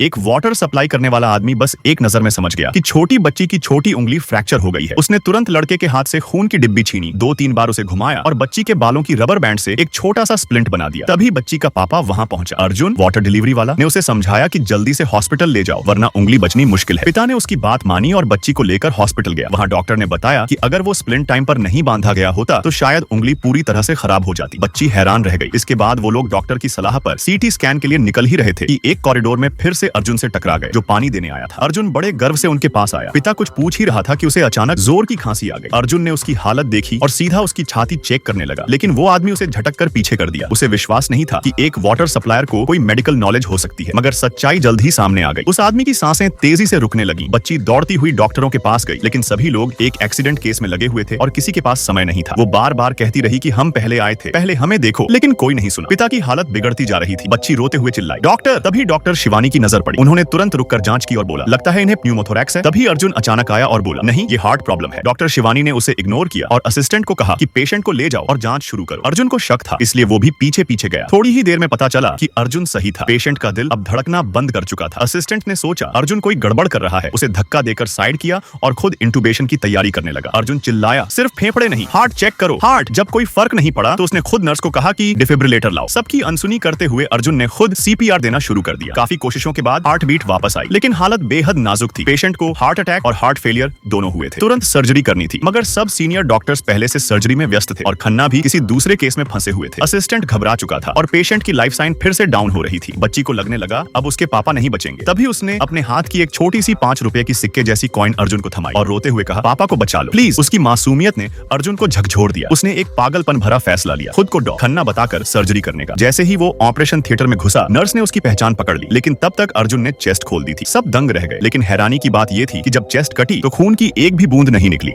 एक water supply करने वाला आदमी बस एक नजर में समझ गया कि छोटी बच्ची की छोटी उंगली फ्रैक्चर हो गई है। उसने तुरंत लड़के के हाथ से खून की डिब्बी छीनी, 2-3 बार उसे घुमाया और बच्ची के बालों की रबर बैंड से एक छोटा सा स्प्लिंट बना दिया। तभी बच्ची का पापा वहां पहुंचा। अर्जुन, वाटर डिलीवरी वाला, ने उसे समझाया कि जल्दी से हॉस्पिटल ले जाओ वरना उंगली बचनी मुश्किल है। पिता ने उसकी बात मानी और बच्ची को लेकर हॉस्पिटल गया। वहाँ डॉक्टर ने बताया कि अगर वो स्प्लिंट टाइम पर नहीं बांधा गया होता तो शायद उंगली पूरी तरह से खराब हो जाती। बच्ची हैरान रह गई। इसके बाद वो लोग डॉक्टर की सलाह पर सीटी स्कैन के लिए निकल ही रहे थे कि एक कॉरिडोर में फिर से अर्जुन से टकरा गए जो पानी देने आया था। अर्जुन बड़े गर्व से उनके पास आया। पिता कुछ पूछ ही रहा था कि उसे अचानक जोर की खांसी आ गई। अर्जुन ने उसकी हालत देखी और सीधा उसकी छाती चेक करने लगा, लेकिन वो आदमी उसे झटक कर पीछे कर दिया। उसे विश्वास नहीं था कि एक वाटर सप्लायर को कोई मेडिकल नॉलेज हो सकती है, मगर सच्चाई जल्द ही सामने आ गई। उस आदमी की सांसें तेजी से रुकने लगी। बच्ची दौड़ती हुई डॉक्टरों के पास गई, लेकिन सभी लोग एक एक्सीडेंट केस में लगे हुए थे और किसी के पास समय नहीं था। वो बार बार कहती रही कि हम पहले आए थे, पहले हमें देखो, लेकिन कोई नहीं सुना। पिता की हालत बिगड़ती जा रही थी। बच्ची रोते हुए चिल्लाई, डॉक्टर! तभी डॉक्टर शिवानी की नजर पड़ी। उन्होंने तुरंत रुककर जांच की और बोला, लगता है इन्हें प्न्यूमोथोरैक्स है। तभी अर्जुन अचानक आया और बोला, नहीं, ये हार्ट प्रॉब्लम है। डॉक्टर शिवानी ने उसे इग्नोर किया और असिस्टेंट को कहा कि पेशेंट को ले जाओ और जांच शुरू करो। अर्जुन को शक था, इसलिए वो भी पीछे पीछे गया। थोड़ी ही देर में पता चला कि अर्जुन सही था। पेशेंट का दिल अब धड़कना बंद कर चुका था। असिस्टेंट ने सोचा अर्जुन कोई गड़बड़ कर रहा है, उसे धक्का देकर साइड किया और खुद इंटुबेशन की तैयारी करने लगा। अर्जुन चिल्लाया, सिर्फ फेफड़े नहीं, हार्ट चेक करो, हार्ट। जब कोई फर्क नहीं पड़ा तो उसने खुद नर्स को कहा कि डिफिब्रिलेटर लाओ। सबकी अनसुनी करते हुए अर्जुन ने खुद सीपीआर देना शुरू कर दिया। काफी कोशिशों के बाद हार्ट बीट वापस आई, लेकिन हालत बेहद नाजुक थी। पेशेंट को हार्ट अटैक और हार्ट फेलियर दोनों हुए थे। तुरंत सर्जरी करनी थी, मगर सब सीनियर डॉक्टर्स पहले से सर्जरी में व्यस्त थे और खन्ना भी किसी दूसरे केस में फंसे हुए थे। असिस्टेंट घबरा चुका था और पेशेंट की लाइफ साइन फिर से डाउन हो रही थी। बच्ची को लगने लगा अब उसके पापा नहीं बचेंगे। तभी उसने अपने हाथ की एक छोटी सी 5 रुपए की सिक्के जैसी कॉइन अर्जुन को थमाई और रोते हुए कहा, पापा को बचा लो प्लीज। उसकी मासूमियत ने अर्जुन को झकझोर दिया। उसने एक पागलपन भरा फैसला लिया, खुद को खन्ना बताकर सर्जरी करने का। जैसे ही वो ऑपरेशन थिएटर में घुसा, नर्स ने उसकी पहचान पकड़ ली, लेकिन तब तक अर्जुन ने चेस्ट खोल दी थी। सब दंग रह गए, लेकिन हैरानी की बात यह थी कि जब चेस्ट कटी तो खून की एक भी बूंद नहीं निकली।